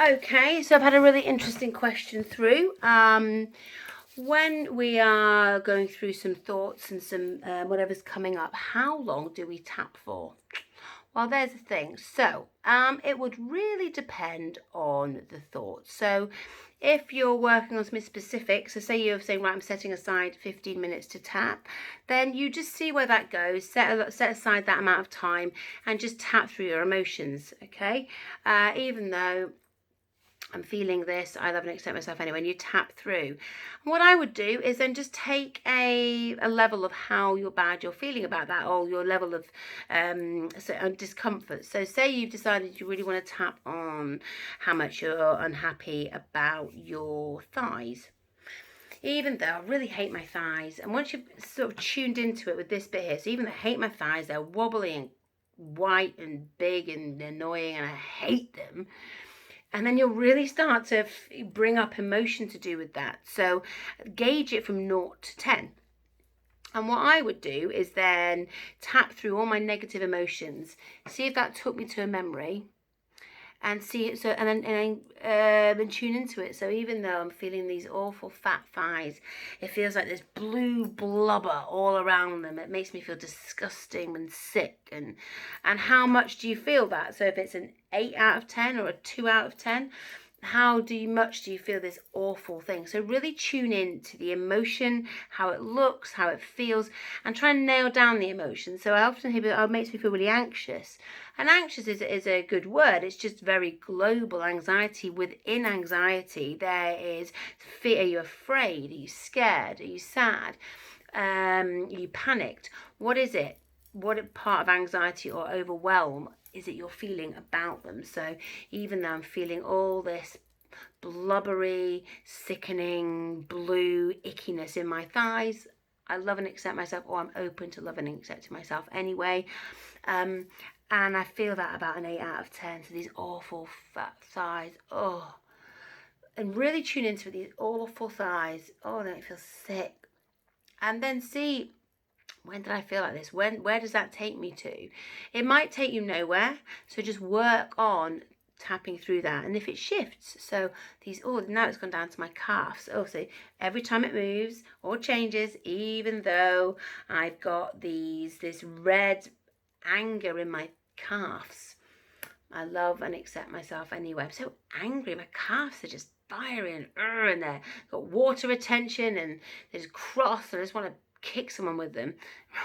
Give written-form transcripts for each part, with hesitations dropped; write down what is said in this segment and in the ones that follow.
Okay, so I've had a really interesting question through. When we are going through some thoughts and some whatever's coming up, how long do we tap for? Well, there's the thing. So, it would really depend on the thoughts. So, if you're working on something specific, so say you're saying, right, I'm setting aside 15 minutes to tap, then you just see where that goes. Set aside that amount of time and just tap through your emotions. Okay, even though I'm feeling this, I love and accept myself anyway, and you tap through. And what I would do is then just take a level of how bad you're feeling about that, or your level of discomfort. So say you've decided you really want to tap on how much you're unhappy about your thighs. Even though I really hate my thighs, and once you've sort of tuned into it with this bit here, so even though I hate my thighs, they're wobbly and white and big and annoying, and I hate them. And then you'll really start to bring up emotion to do with that. So gauge it from 0 to 10. And what I would do is then tap through all my negative emotions, see if that took me to a memory, and see it. So and then tune into it. So even though I'm feeling these awful fat thighs, it feels like there's blue blubber all around them. It makes me feel disgusting and sick. And how much do you feel that? So if it's an 8 out of 10 or a 2 out of 10, much do you feel this awful thing? So really tune in to the emotion, how it looks, how it feels, and try and nail down the emotion. So I often hear it makes me feel really anxious. And anxious is a good word. It's just very global anxiety. Within anxiety, there is fear. Are you afraid? Are you scared? Are you sad? Are you panicked? What is it? What part of anxiety or overwhelm is it you're feeling about them? So even though I'm feeling all this blubbery, sickening, blue ickiness in my thighs, I love and accept myself, or I'm open to loving and accepting myself anyway. And I feel that about an 8 out of 10. So these awful fat thighs, oh. And really tune into these awful thighs. Oh, then it feels sick. And then see, when did I feel like this? Where does that take me to? It might take you nowhere. So just work on tapping through that. And if it shifts, so now it's gone down to my calves. Oh, so every time it moves or changes, even though I've got this red anger in my calves, I love and accept myself anyway. I'm so angry. My calves are just fiery and they've got water retention and they're just cross. I just want to kick someone with them,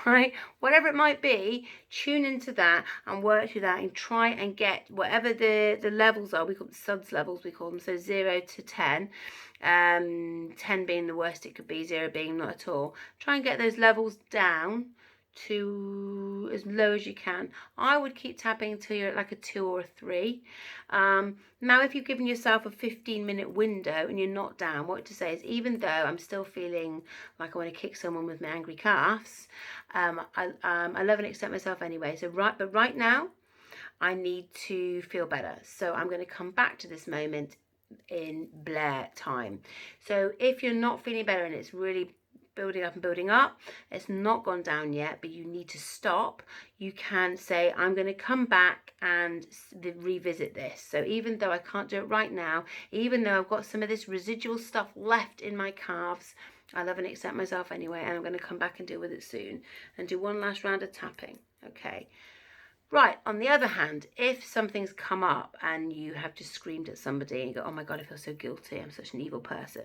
right? Whatever it might be, tune into that and work through that and try and get whatever the levels are. We call them SUDS levels, we call them. So 0 to 10. 10 being the worst it could be, 0 being not at all. Try and get those levels down to as low as you can. I would keep tapping until you're at like a 2 or a 3. Now if you've given yourself a 15-minute window and you're not down, what to say is, even though I'm still feeling like I want to kick someone with my angry calves, I love and accept myself anyway. So right now I need to feel better. So I'm going to come back to this moment in Blair time. So if you're not feeling better and it's really building up, it's not gone down yet, but you need to stop, you can say, I'm going to come back and revisit this. So even though I can't do it right now, even though I've got some of this residual stuff left in my calves, I love and accept myself anyway, and I'm going to come back and deal with it soon and do one last round of tapping. Okay. Right, on the other hand, if something's come up and you have just screamed at somebody and go, oh my God, I feel so guilty, I'm such an evil person.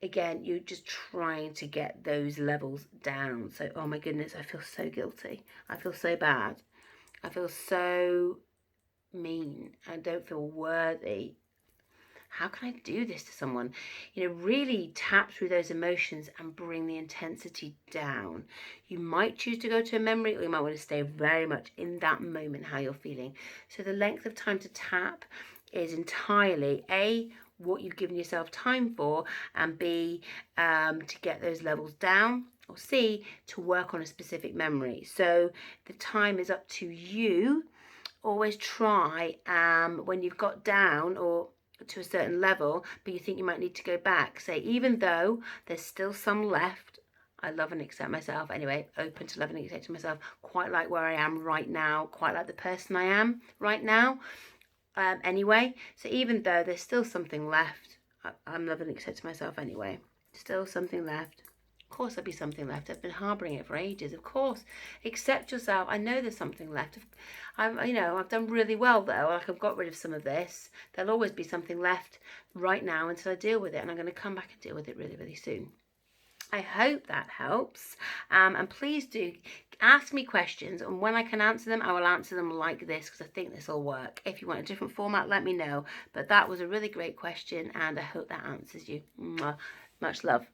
Again, you're just trying to get those levels down. So, oh my goodness, I feel so guilty. I feel so bad. I feel so mean. I don't feel worthy. How can I do this to someone? Really tap through those emotions and bring the intensity down. You might choose to go to a memory, or you might want to stay very much in that moment, how you're feeling. So the length of time to tap is entirely what you've given yourself time for, and B, to get those levels down, or C, to work on a specific memory. So the time is up to you. Always try when you've got down or to a certain level, but you think you might need to go back, say, even though there's still some left, I love and accept myself anyway, open to loving and accepting myself, quite like where I am right now, quite like the person I am right now. anyway. So even though there's still something left, I'm loving and accepting myself anyway. Still something left. Of course there'll be something left. I've been harbouring it for ages. Of course. Accept yourself. I know there's something left. I've done really well though. Like, I've got rid of some of this. There'll always be something left right now until I deal with it. And I'm going to come back and deal with it really, really soon. I hope that helps. And please do ask me questions, and when I can answer them, I will answer them like this, because I think this will work. If you want a different format, let me know. But that was a really great question, and I hope that answers you. Much love.